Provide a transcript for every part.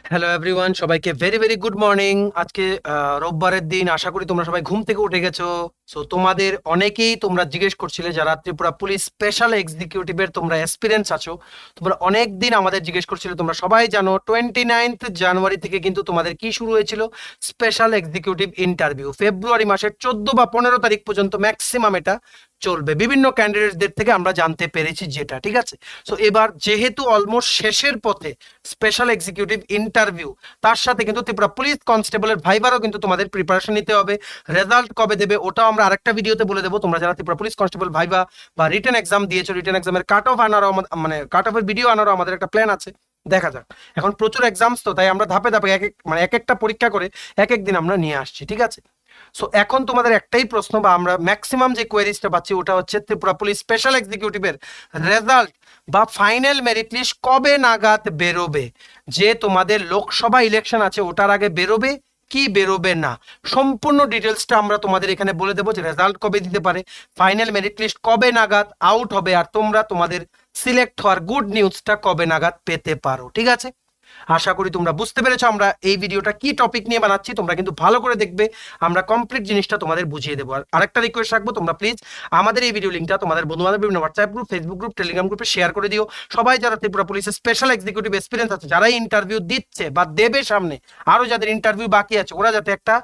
Hello everyone, সবাইকে very very good morning. আজকে রোববারের দিন, আশা করি তোমরা সবাই ঘুম থেকে উঠে গেছো। সো তোমাদের অনেকেই তোমরা জিজ্ঞেস করছিলে যারা ত্রিপুরা পুলিশ স্পেশাল এক্সিকিউটিভের তোমরা এক্সপিরিয়েন্স আছো, তোমরা অনেক দিন আমাদের জিজ্ঞেস করছিলে। তোমরা সবাই জানো 29 জানুয়ারি থেকে কিন্তু তোমাদের কি শুরু হয়েছিল, স্পেশাল এক্সিকিউটিভ ইন্টারভিউ। ফেব্রুয়ারি মাসের 14 বা 15 তারিখ পর্যন্ত ম্যাক্সিমাম এটা চলবে। বিভিন্ন ক্যান্ডিডেটদের থেকে আমরা জানতে পেরেছি যেটা, ঠিক আছে। সো এবার যেহেতু অলমোস্ট শেষের পথে স্পেশাল এক্সিকিউটিভ ইন্টারভিউ, তার সাথে কিন্তু ত্রিপুরা পুলিশ কনস্টেবলের ভাইবারও কিন্তু তোমাদের প্রিপারেশন নিতে হবে। রেজাল্ট কবে দেবে ওটাও আমরা আরেকটা ভিডিওতে বলে দেবো। তোমরা যারা ত্রিপুরা পুলিশ কনস্টেবল ভাইবা বা রিটেন এক্সাম দিয়েছো, রিটেন এক্সামের কাট অফ আনারও মানে কাট অফের ভিডিও আনারও আমাদের একটা প্ল্যান আছে। দেখা যাক, এখন প্রচুর এক্সামস তো, তাই আমরা ধাপে ধাপে এক একটা পরীক্ষা করে এক এক দিন আমরা নিয়ে আসছি, ঠিক আছে। সো এখন তোমাদের একটাই প্রশ্ন, বা আমরা ম্যাক্সিমাম যে কোয়েরিজটা পাচ্ছি ওটা হচ্ছে ত্রিপুরা পুলিশ স্পেশাল এক্সিকিউটিভের রেজাল্ট বা ফাইনাল মেরিট লিস্ট কবে নাগাদ বেরোবে। যে তোমাদের লোকসভা ইলেকশন আছে ওটার আগে বেরোবে কি বেরোবে না, সম্পূর্ণ ডিটেলসটা আমরা তোমাদের এখানে বলে দেবো। যে রেজাল্ট কবে দিতে পারে, ফাইনাল মেরিট লিস্ট কবে নাগাদ আউট হবে, আর তোমরা তোমাদের সিলেক্ট হওয়ার গুড নিউজটা কবে নাগাদ পেতে পারো, ঠিক আছে। আশা করি তোমরা বুঝতে পেরেছো আমরা এই ভিডিওটা কি টপিক নিয়ে বানাচ্ছি। তোমরা কিন্তু ভালো করে দেখবে, আমরা কমপ্লিট জিনিসটা তোমাদের বুঝিয়ে দেবো। আর আরেকটা রিকোয়েস্ট রাখবো, তোমরা প্লিজ আমাদের এই ভিডিও লিঙ্কটা তোমাদের বন্ধু বান্ধব বিভিন্ন WhatsApp group, Facebook group, Telegram গ্রুপে শেয়ার করে দিও। সবাই যারা ত্রিপুরা পুলিশের স্পেশাল এক্সিকিউটিভ এক্সপিরিয়েন্স আছে, যারাই ইন্টারভিউ দিচ্ছে বা দেবে সামনে, আরো যাদের ইন্টারভিউ বাকি আছে, ওরা যাতে একটা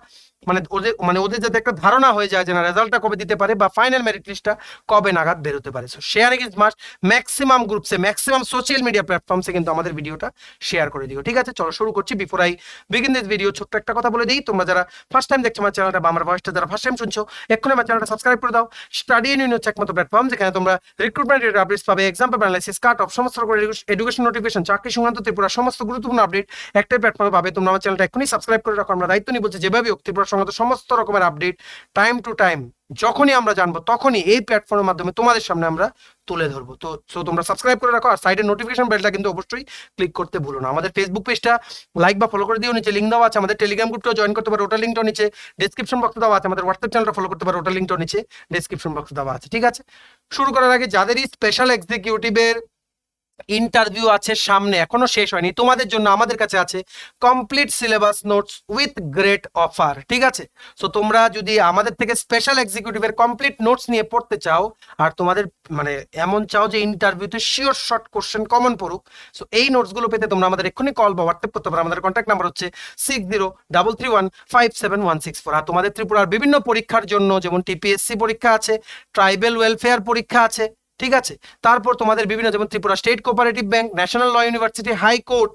ওদের যাতে একটা ধারণা হয়ে যায় যে না রেজাল্টটা কবে দিতে পারে বা ফাইনাল মেরিট লিস্টটা কবে নাগাদ বেরোতে পারে। So sharing is must. Maximum গ্রুপসে, ম্যাক্সিমাম সোশ্যাল মিডিয়া প্ল্যাটফর্মসে কিন্তু আমাদের ভিডিওটা শেয়ার করে দিও, ঠিক আছে। চলো শুরু করছি। Before I begin this video, ছোট্ট একটা কথা বলে দিই। তোমরা যারা ফার্স্ট টাইম দেখছো আমার চ্যানেলটা বা আমার ভয়েসটা যারা ফার্স্ট টাইম শুনছো, এক্ষুনি আমার চ্যানেলটা সাবস্ক্রাইব করে দাও। স্টাডি ইন হচ্ছে একমাত্র প্ল্যাটফর্ম যেখানে তোমরা রিক্রুটমেন্ট আপডেটস পাবে, exam paper analysis, cut off, সমস্ত রকম এডুকেশন নোটিফিকেশন, চাকরি সংক্রান্ত ত্রিপুরা সমস্ত গুরুত্বপূর্ণ আপডেট একটাই প্ল্যাটফর্মে পাবে। তোমরা আমার চ্যানেলটা এক্ষুনি সাবস্ক্রাইব করে রাখো। আমরা দায়িত্ব নিয়ে বলছি যেভাবে হোক ত্রিপুরা সংক্রান্ত সমস্ত রকমের আপডেট টাইম টু টাইম যখনই আমরা জানবো তখনই এই প্ল্যাটফর্মের মাধ্যমে তোমাদের সামনে আমরা তুলে ধরবো। তো সো তোমরা সাবস্ক্রাইব করে রাখো, আর সাইডের নোটিফিকেশন বেলটা কিন্তু অবশ্যই ক্লিক করতে ভুলো না। আমাদের ফেসবুক পেজটা লাইক বা ফলো করে দিও, নিচে লিঙ্ক দেওয়া আছে। আমাদের টেলিগ্রাম গ্রুপটাও জয়েন করতে পারো, ওটার লিঙ্কটাও নিচে ডেসক্রিপশন বক্সে দেওয়া আছে। আমাদের হোয়াটসঅ্যাপ চ্যানেলটা ফলো করতে পারো, ওটার লিঙ্কটাও নিচে ডেসক্রিপশন বক্সে দেওয়া আছে, ঠিক আছে। শুরু করার আগে, যাদেরই স্পেশাল এক্সিকিউটিভের ইন্টারভিউ আছে সামনে, এখনো শেষ হয়নি, তোমাদের জন্য আমাদের কাছে আছে complete syllabus notes with great offer, ঠিক আছে। সো তোমরা যদি আমাদের থেকে স্পেশাল এক্সিকিউটিভের কমপ্লিট নোটস নিয়ে পড়তে চাও, আর তোমাদের এমন চাও যে ইন্টারভিউতে শিওর শর্ট কোশ্চেন কমন পড়ুক, সো এই নোটসগুলো পেতে তোমরা আমাদের এক্ষুনি কল বা হোয়াটসঅ্যাপ করতে পারো। আমাদের কন্ট্যাক্ট নাম্বার হচ্ছে 6033157164। আর তোমাদের ত্রিপুরার বিভিন্ন পরীক্ষার জন্য, যেমন টিপিএসসি পরীক্ষা আছে, ট্রাইবেল ওয়েলফেয়ার পরীক্ষা আছে, ঠিক আছে। তারপর তোমাদের বিভিন্ন, যেমন Tripura state cooperative bank, national law university, high court,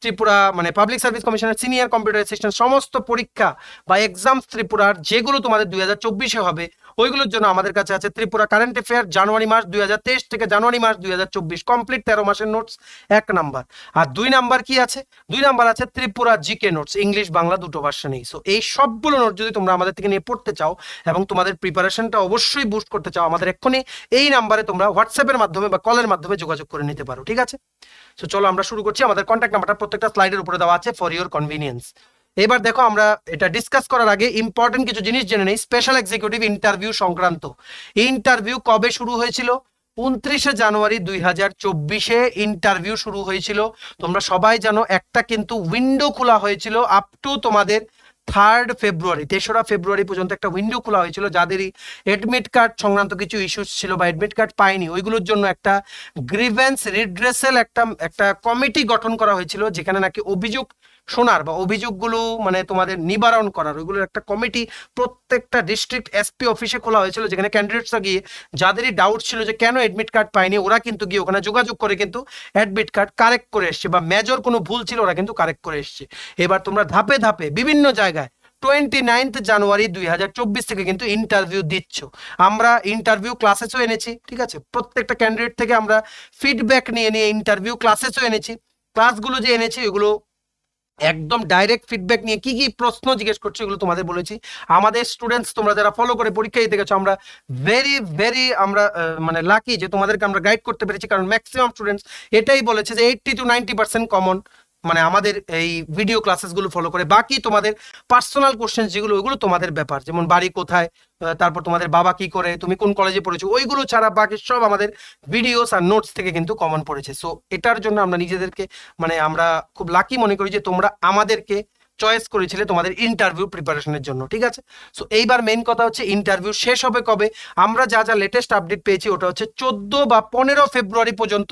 Tripura public service কমিশনের সিনিয়র কম্পিউটার অ্যাসিস্ট্যান্ট, সমস্ত পরীক্ষা বা এক্সামস ত্রিপুরার যেগুলো তোমাদের 2024-এ হবে, ওইগুলোর জন্য আমাদের কাছে আছে ত্রিপুরা কারেন্ট অ্যাফেয়ার জানুয়ারি মাস 2023 থেকে জানুয়ারি মাস 2024, কমপ্লিট 13 মাসের নোটস 1 নাম্বার। আর 2 নাম্বার কি আছে, 2 নাম্বার আছে Tripura GK notes, English Bangla দুটো ভার্সনেই। সো এই সবগুলো নোট যদি তোমরা আমাদের থেকে নিয়ে পড়তে চাও এবং তোমাদের প্রিপারেশনটা অবশ্যই বুস্ট করতে চাও, আমাদের এক্ষুনি এই নাম্বারে তোমরা হোয়াটসঅ্যাপের মাধ্যমে বা কলের মাধ্যমে যোগাযোগ করে নিতে পারো, ঠিক আছে। সো চলো আমরা শুরু করছি। আমাদের কন্ট্যাক্ট নাম্বারটা প্রত্যেকটা স্লাইডের উপরে দেওয়া আছে ফর ইওর কনভিনিয়েন্স। এবার দেখো, আমরা এটা ডিসকাস করার আগে ইম্পর্টেন্ট কিছু জিনিস জেনে নেই স্পেশাল এক্সিকিউটিভ ইন্টারভিউ সংক্রান্ত। ইন্টারভিউ কবে শুরু হয়েছিল? 29 জানুয়ারি 2024-এ ইন্টারভিউ শুরু হয়েছিল। তোমরা সবাই জানো একটা কিন্তু উইন্ডো খোলা হয়েছিল আপ টু তোমাদের 3 ফেব্রুয়ারি, 3রা ফেব্রুয়ারি পর্যন্ত একটা উইন্ডো খোলা হয়েছিল। যাদেরই এডমিট কার্ড সংক্রান্ত কিছু ইস্যুস ছিল বা এডমিট কার্ড পায়নি, ওইগুলোর জন্য একটা গ্রিভেন্স রিড্রেসেল একটা কমিটি গঠন করা হয়েছিল, যেখানে নাকি অভিযোগ শোনার বা অভিযোগগুলো তোমাদের নিবারণ করার ওইগুলোর একটা কমিটি প্রত্যেকটা ডিস্ট্রিক্ট এসপি অফিসে খোলা হয়েছিল, যেখানে ক্যান্ডিডেটসরা গিয়ে যাদেরই ডাউট ছিল যে কেন এডমিট কার্ড পায়নি, ওরা কিন্তু গিয়ে ওখানে যোগাযোগ করে কিন্তু এডমিট কার্ড কারেক্ট করে এসছে, বা মেজর কোনো ভুল ছিল ওরা কিন্তু কারেক্ট করে এসছে। এবার তোমরা ধাপে ধাপে বিভিন্ন জায়গায় 29 জানুয়ারি 2024 থেকে কিন্তু ইন্টারভিউ দিচ্ছ। আমরা ইন্টারভিউ ক্লাসেসও এনেছি, ঠিক আছে। প্রত্যেকটা ক্যান্ডিডেট থেকে আমরা ফিডব্যাক নিয়ে নিয়ে ইন্টারভিউ ক্লাসেসও এনেছি। ক্লাসগুলো যে এনেছি ওগুলো একদম ডাইরেক্ট ফিডব্যাক নিয়ে কি কি প্রশ্ন জিজ্ঞেস করছে এগুলো তোমাদের বলেছি। আমাদের স্টুডেন্টস তোমরা যারা ফলো করে পরীক্ষা দিতে গেছো, আমরা ভেরি ভেরি আমরা লাকি যে তোমাদেরকে আমরা গাইড করতে পেরেছি, কারণ ম্যাক্সিমাম স্টুডেন্টস এটাই বলেছে যে 80 to 90% কমন আমাদের এই ভিডিও ক্লাসেসগুলো ফলো করে। বাকি তোমাদের পার্সোনাল কোশ্চেন যেগুলো, ওইগুলো তোমাদের ব্যাপার, যেমন বাড়ি কোথায়, তারপর তোমাদের বাবা কি করে, তুমি কোন কলেজে পড়েছো, ওইগুলো ছাড়া বাকি সব আমাদের ভিডিওস আর নোটস থেকে কিন্তু কমন পড়েছে। সো এটার জন্য আমরা নিজেদেরকে মানে আমরা খুব লাকি মনে করি যে তোমরা আমাদেরকে চয়েস করেছিলে তোমাদের ইন্টারভিউ প্রিপারেশনের জন্য, ঠিক আছে। সো এইবার মেইন কথা হচ্ছে ইন্টারভিউ শেষ হবে কবে। আমরা যা যা লেটেস্ট আপডেট পেয়েছি ওটা হচ্ছে 14 বা 15 ফেব্রুয়ারি পর্যন্ত।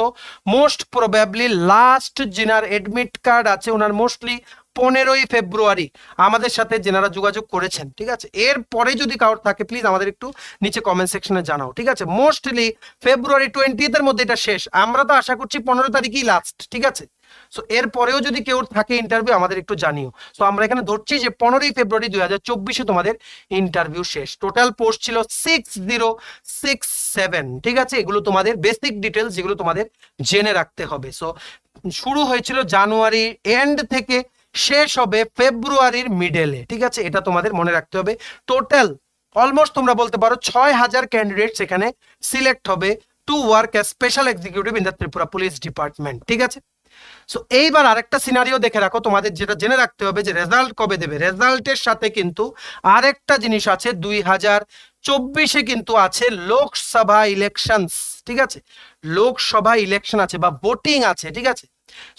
মোস্ট প্রবাবলি লাস্ট যেনার এডমিট কার্ড আছে ওনার মোস্টলি 15ই ফেব্রুয়ারি আমাদের সাথে যেনারা যোগাযোগ করেছেন, ঠিক আছে। এর পরে যদি কারোর থাকে প্লিজ আমাদের একটু নিচে কমেন্ট সেকশনে জানাও, ঠিক আছে। মোস্টলি ফেব্রুয়ারি 20 এর মধ্যে এটা শেষ, আমরা তো আশা করছি 15 তারিখই লাস্ট, ঠিক আছে। সো এর পরেও যদি কেউ থাকে ইন্টারভিউ আমাদের একটু জানিও। সো আমরা এখানে ধরছি যে 15ই ফেব্রুয়ারি 2024 তোমাদের ইন্টারভিউ শেষ। টোটাল পোস্ট ছিল 6067, ঠিক আছে। এগুলো তোমাদের বেসিক ডিটেলস যেগুলো তোমাদের জেনে রাখতে হবে। সো শুরু হয়েছিল জানুয়ারি এন্ড থেকে, শেষ হবে ফেব্রুয়ারির মিডলে, ঠিক আছে। এটা তোমাদের মনে রাখতে হবে। টোটাল অলমোস্ট তোমরা বলতে পারো 6000 ক্যান্ডিডেটস এখানে সিলেক্ট হবে to work as special executive in the Tripura police department, ঠিক আছে। সো এইবার আরেকটা সিনারিও দেখে রাখো, তোমাদের যেটা জেনে রাখতে হবে যে রেজাল্ট কবে দেবে। রেজাল্টের সাথে কিন্তু আরেকটা জিনিস আছে, 2024 কিন্তু আছে লোকসভা ইলেকশনস, ঠিক আছে। লোকসভা ইলেকশন আছে বা ভোটিং আছে, ঠিক আছে।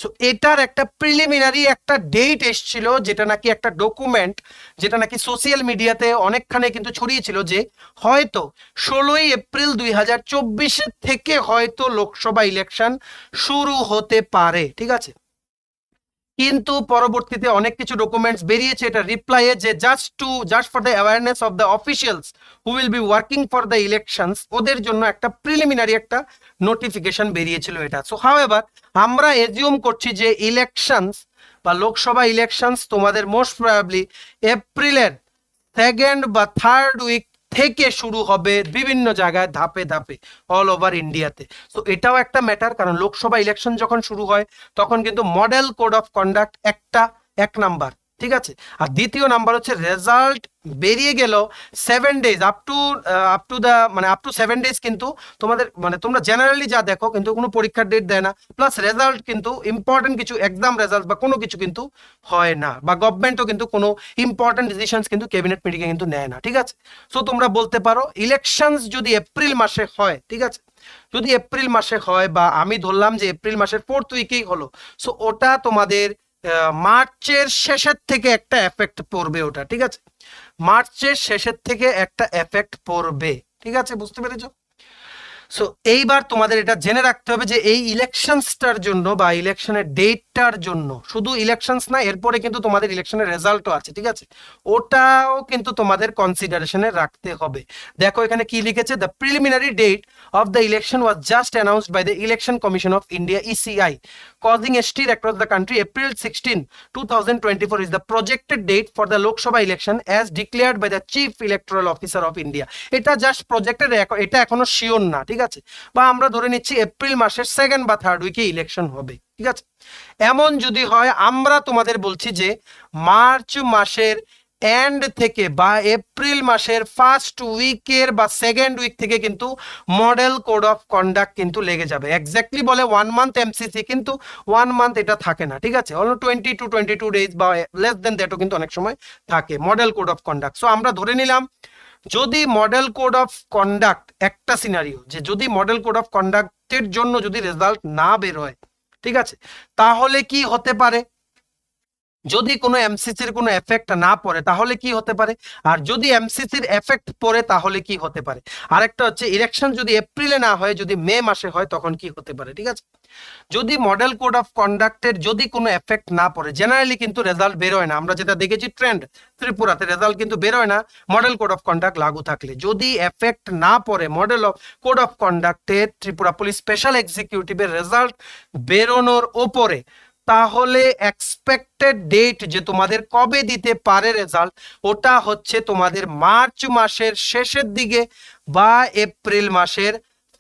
সো এটার একটা প্রিলিমিনারি একটা ডেট এসছিল, যেটা নাকি একটা ডকুমেন্ট, যেটা নাকি সোশ্যাল মিডিয়াতে অনেকখানে কিন্তু ছড়িয়েছিল যে হয়তো 16ই এপ্রিল 2024 থেকে হয়তো লোকসভা ইলেকশন শুরু হতে পারে, ঠিক আছে। কিন্তু পরবর্তীতে অনেক কিছু ডকুমেন্টস বেরিয়েছে এটা রিপ্লাইয়ে যে just for the awareness of the officials who will be working for the elections, ওদের জন্য একটা প্রিলিমিনারি একটা নোটিফিকেশন বেরিয়েছিল এটা। সো হাউএভার আমরা এজিউম করছি যে ইলেকশনস বা লোকসভা ইলেকশনস তোমাদের মোস্ট প্রবাবলি এপ্রিলের 2nd বা 3rd উইক থেকে শুরু হবে বিভিন্ন জায়গায় ধাপে ধাপে অল ওভার ইন্ডিয়াতে। সো এটাও একটা ম্যাটার, কারণ লোকসভা ইলেকশন যখন শুরু হয় তখন কিন্তু মডেল কোড অফ কন্ডাক্ট এক নাম্বার, ঠিক আছে। আর দ্বিতীয় নাম্বার হচ্ছে রেজাল্ট বেরিয়ে গেল 7 ডেজ আপ টু 7 ডেজ কিন্তু তোমাদের মানে তোমরা জেনারেলি যা দেখো কিন্তু কোনো পরীক্ষার ডেট দেয় না, প্লাস রেজাল্ট কিন্তু ইম্পর্টেন্ট কিছু এক্সাম রেজাল্ট বা কোনো কিছু কিন্তু হয় না, বা গভর্নমেন্টও কিন্তু কোনো ইম্পর্টেন্ট ডিসিশনস কিন্তু ক্যাবিনেট মিটিংয়ে কিন্তু নেয় না, ঠিক আছে। সো তোমরা বলতে পারো ইলেকশনস যদি এপ্রিল মাসে হয়, ঠিক আছে, যদি এপ্রিল মাসে হয় বা আমি ধরলাম যে এপ্রিল মাসের 4th উইকেই হলো, সো ওটা তোমাদের মার্চের শেষের থেকে একটা এফেক্ট পড়বে ওটা, ঠিক আছে। মার্চের শেষের থেকে একটা এফেক্ট পড়বে, ঠিক আছে, বুঝতে পেরেছো। সো এইবার তোমাদের এটা জেনে রাখতে হবে যে এই ইলেকশনসটার জন্য বা ইলেকশনের ডেটটার জন্য, শুধু ইলেকশনস না, এরপরে কিন্তু তোমাদের ইলেকশনের রেজাল্টও আছে, ঠিক আছে। ওটাও কিন্তু তোমাদের কনসিডারেশনে রাখতে হবে। দেখো এখানে কি লিখেছে, the preliminary date of the election was just announced by the election commission of India ECI causing a stir across the country. April 16, 2024 is the projected date for the Lok Sabha election as declared by the Chief Electoral Officer of India. এটা just projected, এটা এখনো sure না, ঠিক আছে। বা আমরা ধরে নিচ্ছি এপ্রিল মাসের 2nd বা 3rd উইকে ইলেকশন হবে, ঠিক আছে। এমন যদি হয় আমরা তোমাদের বলছি যে মার্চ মাসের এন্ড থেকে বা এপ্রিল মাসের 1st উইকের বা 2nd উইক থেকে কিন্তু মডেল কোড অফ কন্ডাক্ট কিন্তু লেগে যাবে। এক্স্যাক্টলি বলে 1 মান্থ এমসিসি, কিন্তু 1 মান্থ এটা থাকে না, ঠিক আছে। অন্য 20 to 22 ডেজ বা লেস দেন দ্যাটও কিন্তু অনেক সময় থাকে model code of conduct. So আমরা ধরে নিলাম যদি মডেল কোড অফ কন্ডাক্ট, একটা সিনারিও যে যদি মডেল কোড অফ কন্ডাক্টের জন্য যদি রেজাল্ট না বের হয়, ঠিক আছে, তাহলে কি হতে পারে, যদি কোনো এমসিসির কোনো এফেক্ট না পড়ে তাহলে কি হতে পারে, আর যদি এমসিসির এফেক্ট পড়ে তাহলে কি হতে পারে। আরেকটা হচ্ছে ইলেকশন যদি এপ্রিলে না হয়, যদি মে মাসে হয় তখন কি হতে পারে, ঠিক আছে। যদি মডেল কোড অফ কন্ডাক্টের যদি কোনো এফেক্ট না পড়ে, জেনারেলি কিন্তু রেজাল্ট বেরোয় না, আমরা যেটা দেখেছি ট্রেন্ড ত্রিপুরাতে রেজাল্ট কিন্তু বেরোয় না মডেল কোড অফ কন্ডাক্ট লাগু থাকলে। যদি এফেক্ট না পড়ে মডেল অফ কোড অফ কন্ডাক্টের ত্রিপুরা পুলিশ স্পেশাল এক্সিকিউটিভের রেজাল্ট বেরোনোর ওপরে, তাহলে এক্সপেক্টেড ডেট যে তোমাদের কবে দিতে পারে রেজাল্ট, ওটা হচ্ছে তোমাদের মার্চ মাসের শেষের দিকে বা এপ্রিল মাসের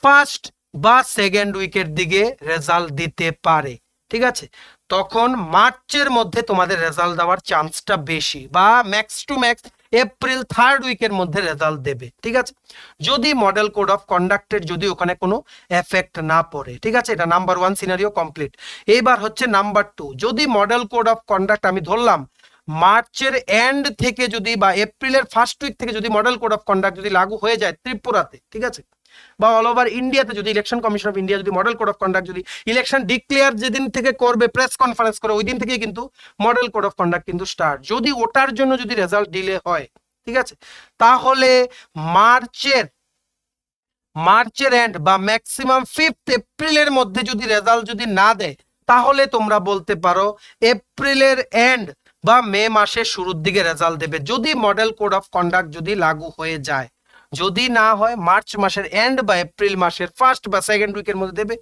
1st বা 2nd উইকের দিকে রেজাল্ট দিতে পারে, ঠিক আছে। তখন মার্চের মধ্যে তোমাদের রেজাল্ট দেওয়ার চান্সটা বেশি, বা max to max April 3rd উইকের মধ্যে রেজাল্ট দেবে, ঠিক আছে, যদি মডেল কোড অফ কন্ডাক্টের যদি ওখানে কোনো এফেক্ট না পড়ে, ঠিক আছে। এটা নাম্বার 1 সিনারিও কমপ্লিট। এইবার হচ্ছে নাম্বার 2, যদি মডেল কোড অফ কন্ডাক্ট আমি ধরলাম মার্চের এন্ড থেকে যদি বা এপ্রিলের ফার্স্ট উইক থেকে যদি মডেল কোড অফ কন্ডাক্ট যদি লাগু হয়ে যায় ত্রিপুরাতে, ঠিক আছে, বা অল ওভার ইন্ডিয়াতে যদি ইলেকশন কমিশন অফ ইন্ডিয়া যদি মডেল কোড অফ কন্ডাক্ট যদি ইলেকশন ডিক্লেয়ার যেদিন থেকে করবে প্রেস কনফারেন্স করে ওই দিন থেকে কিন্তু মডেল কোড অফ কন্ডাক্ট কিন্তু স্টার্ট। যদি ওটার জন্য যদি রেজাল্ট ডিলে হয়, ঠিক আছে, তাহলে মার্চের এন্ড বা ম্যাক্সিমাম 5th এপ্রিলের মধ্যে যদি রেজাল্ট যদি না দেয়, তাহলে তোমরা বলতে পারো এপ্রিলের এন্ড বা মে মাসের শুরুর দিকে রেজাল্ট দেবে, যদি মডেল কোড অফ কন্ডাক্ট যদি লাগু হয়ে যায়। যদি না হয় মার্চ মাসের এন্ড বা এপ্রিল মাসের ফার্স্ট বা সেকেন্ড উইকের মধ্যে দেবে।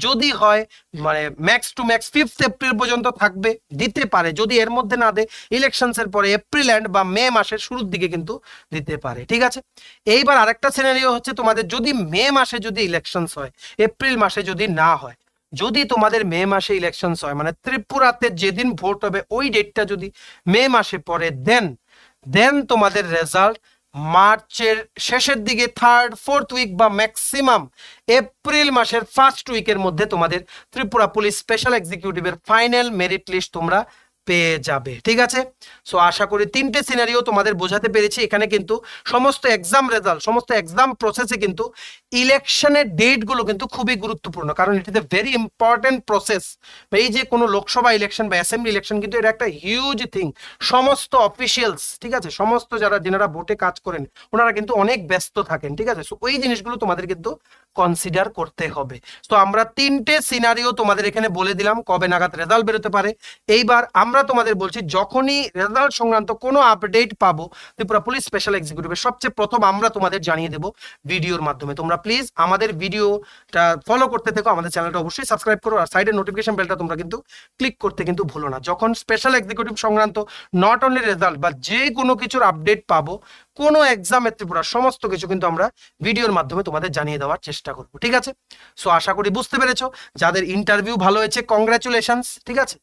যদি হয় মানে max to max 5th April পর্যন্ত থাকবে, দিতে পারে। যদি এর মধ্যে না দেয় ইলেকশনস এর পরে এপ্রিল এন্ড বা মে মাসের শুরুর দিকে কিন্তু দিতে পারে, ঠিক আছে। এইবার আরেকটা সিনারিও হচ্ছে তোমাদের যদি মে মাসে যদি ইলেকশনস হয়, এপ্রিল মাসে যদি না হয়, যদি তোমাদের মে মাসে ইলেকশনস হয় মানে ত্রিপুরাতে যেদিন ভোট হবে ওই ডেটটা যদি মে মাসে পড়ে, দেন তোমাদের রেজাল্ট মার্চের শেষের দিকে 3rd 4th উইক বা ম্যাক্সিমাম এপ্রিল মাসের ফার্স্ট উইকের মধ্যে তোমাদের ত্রিপুরা পুলিশ স্পেশাল এক্সিকিউটিভের ফাইনাল মেরিট লিস্ট তোমরা পেয়ে যাবে, ঠিক আছে। সো আশা করি 3টে সিনারিও তোমাদের বোঝাতে পেরেছি। এখানে কিন্তু সমস্ত এক্সাম রেজাল্ট, সমস্ত এক্সাম প্রসেসে কিন্তু ইলেকশনের ডেটগুলো কিন্তু খুবই গুরুত্বপূর্ণ, কারণ it is a very important process. এই যে কোনো লোকসভা ইলেকশন বা অ্যাসেম্বলি ইলেকশন কিন্তু এটা একটা হিউজ থিং। সমস্ত অফিসিয়ালস, ঠিক আছে, সমস্ত যারা ভোটে কাজ করেন ওনারা কিন্তু অনেক ব্যস্ত থাকেন, ঠিক আছে। সো ওই জিনিসগুলো তোমাদের কিন্তু কনসিডার করতে হবে। তো আমরা 3টে সিনারিও তোমাদের এখানে বলে দিলাম কবে নাগাদ রেজাল্ট বেরোতে পারে। এইবার আমরা তোমাদের বলছি যখনই রেজাল্ট সংক্রান্ত কোনো আপডেট পাবো ত্রিপুরা পুলিশ স্পেশাল এক্সিকিউটিভের সবচেয়ে প্রথম আমরা তোমাদের জানিয়ে দেবো ভিডিওর মাধ্যমে। তোমরা প্লিজ আমাদের ভিডিওটা ফলো করতে থেকো, আমাদের চ্যানেলটা অবশ্যই সাবস্ক্রাইব করো, আর সাইডের নোটিফিকেশন বেলটা তোমরা কিন্তু ক্লিক করতে কিন্তু ভুলো না। যখন স্পেশাল এক্সিকিউটিভ সংক্রান্ত নট অনলি রেজাল্ট বা যে কোনো কিছুর আপডেট পাবো, কোনো এক্সামের ত্রিপুরা সমস্ত কিছু কিন্তু আমরা ভিডিওর মাধ্যমে তোমাদের জানিয়ে দেওয়ার চেষ্টা করবো, ঠিক আছে। সো আশা করি বুঝতে পেরেছো। যাদের ইন্টারভিউ ভালো হয়েছে কংগ্রাচুলেশনস, ঠিক আছে।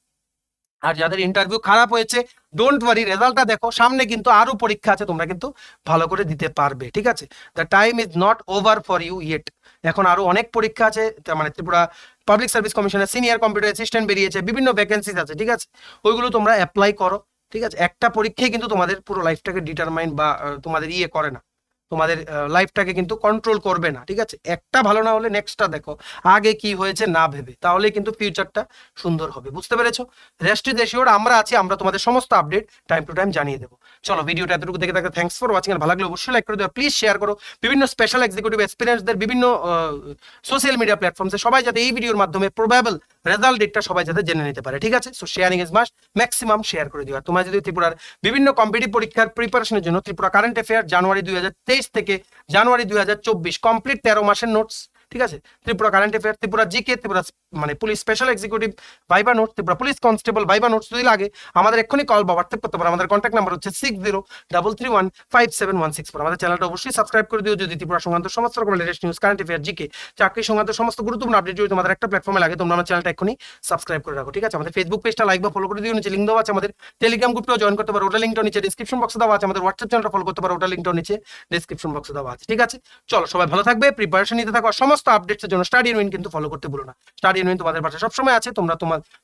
আর যাদের ইন্টারভিউ খারাপ হয়েছে ডোন্ট ওয়ারি, রেজাল্টটা দেখো, সামনে কিন্তু আরো পরীক্ষা আছে, তোমরা কিন্তু ভালো করে দিতে পারবে, ঠিক আছে। The time is not over for you yet. এখন আরো অনেক পরীক্ষা আছে, মানে ত্রিপুরা পাবলিক সার্ভিস কমিশনের সিনিয়র কম্পিউটার অ্যাসিস্ট্যান্ট বেরিয়েছে, বিভিন্ন ভ্যাকেন্সিজ আছে, ঠিক আছে। ওইগুলো তোমরা অ্যাপ্লাই করো, ঠিক আছে। একটা পরীক্ষায় কিন্তু তোমাদের পুরো লাইফটাকে ডিটারমাইন বা তোমাদের করে না, তোমাদের লাইফটাকে কিন্তু কন্ট্রোল করবে না, ঠিক আছে। একটা ভালো না হলে নেক্সটটা দেখো, আগে কি হয়েছে না ভেবে, তাহলে কিন্তু ফিউচারটা সুন্দর হবে, বুঝতে পেরেছো। রেস্ট ইজ এশিওরড, আমরা আছি, আমরা তোমাদের সমস্ত আপডেট টাইম টু টাইম জানিয়ে দেবো। চলো ভিডিওটা এতটুকু দেখে থাকতে থ্যাঙ্কস ফর ওয়াচিং। আর ভালো লাগলে অবশ্যই লাইক করে দেবো, প্লিজ শেয়ার করো বিভিন্ন স্পেশাল এক্সিকিউটিভ এক্সপিরিয়েন্সদের বিভিন্ন সোশ্যাল মিডিয়া প্ল্যাটফর্মসে, সবাই যাতে এই ভিডিওর মাধ্যমে প্রবাবল রেজাল্ট ডেটটা সবাই যাতে জেনে নিতে পারে, ঠিক আছে। So sharing is must, maximum share করে দিও। আর তোমরা যদি ত্রিপুরার বিভিন্ন কম্পিটিটিভ পরীক্ষার প্রিপারেশনের জন্য ত্রিপুরা কারেন্ট অ্যাফেয়ার জানুয়ারি 2023 থেকে জানুয়ারি 2024 কমপ্লিট 13 মাসের নোটস, ঠিক আছে, Tripura current affair, Tripura GK, Tripura মানে police special executive viva notes, Tripura police constable viva notes যদি লাগে আমাদের এক্ষুনি কল বা হোয়াটসঅ্যাপ করতে পারো। আমাদের কন্ট্যাক্ট নাম্বার হচ্ছে 6033157164। আমাদের চ্যানেলটা অবশ্যই সাবস্ক্রাইব করে দিও যদি ত্রিপুরা সংক্রান্ত সমস্ত রকম latest news, current affair, GK, চাকরি সংক্রান্ত সমস্ত গুরুত্বপূর্ণ আপডেট যদি তোমাদের একটা প্ল্যাটফর্মে লাগে, তোমরা আমার চ্যানেলটা এক্ষুনি সাবস্ক্রাইব করে রাখো, ঠিক আছে। আমাদের ফেসবুক পেজটা লাইক বা ফলো করে দিও, নিচে লিঙ্ক দেওয়া আছে। আমাদের টেলিগ্রাম গ্রুপটাও জয়েন করতে পারো, ওটা লিঙ্কটা নিচে ডিসক্রিপশন বক্সে দেওয়া আছে। আমাদের হোয়াটসঅ্যাপ চ্যানেলটা ফলো করতে পারো, ওটা লিঙ্কটাও নিচে ডিসক্রিপশন বক্সে দেওয়া আছে, ঠিক আছে। চলো সবাই ভালো থাকবে, প্রিপারেশন নিতে থাকো, সমস্ত আপডেটসের জন্য স্টাডি ইন উইন কিন্তু ফলো করতে ভুলো না। স্টাডি ইন উইন তোমাদের পাশে সবসময় আছে। তোমরা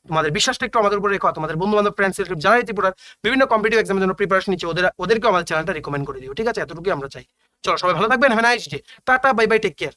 তোমাদের বিশ্বাসটা একটু আমাদের উপরে রেখো, তোমাদের বন্ধু বান্ধব ফ্রেন্ডস যারা ত্রিপুরার বিভিন্ন কম্পিটিটিভ এক্সামের জন্য প্রিপারেশন নিচ্ছে ওদেরকে আমাদের চ্যানেলটা রিকমেন্ড করে দিও, ঠিক আছে। এতটুকুই আমরা চাই। চলো সবাই ভালো থাকবেন, have a nice day, tata, bye bye, take care.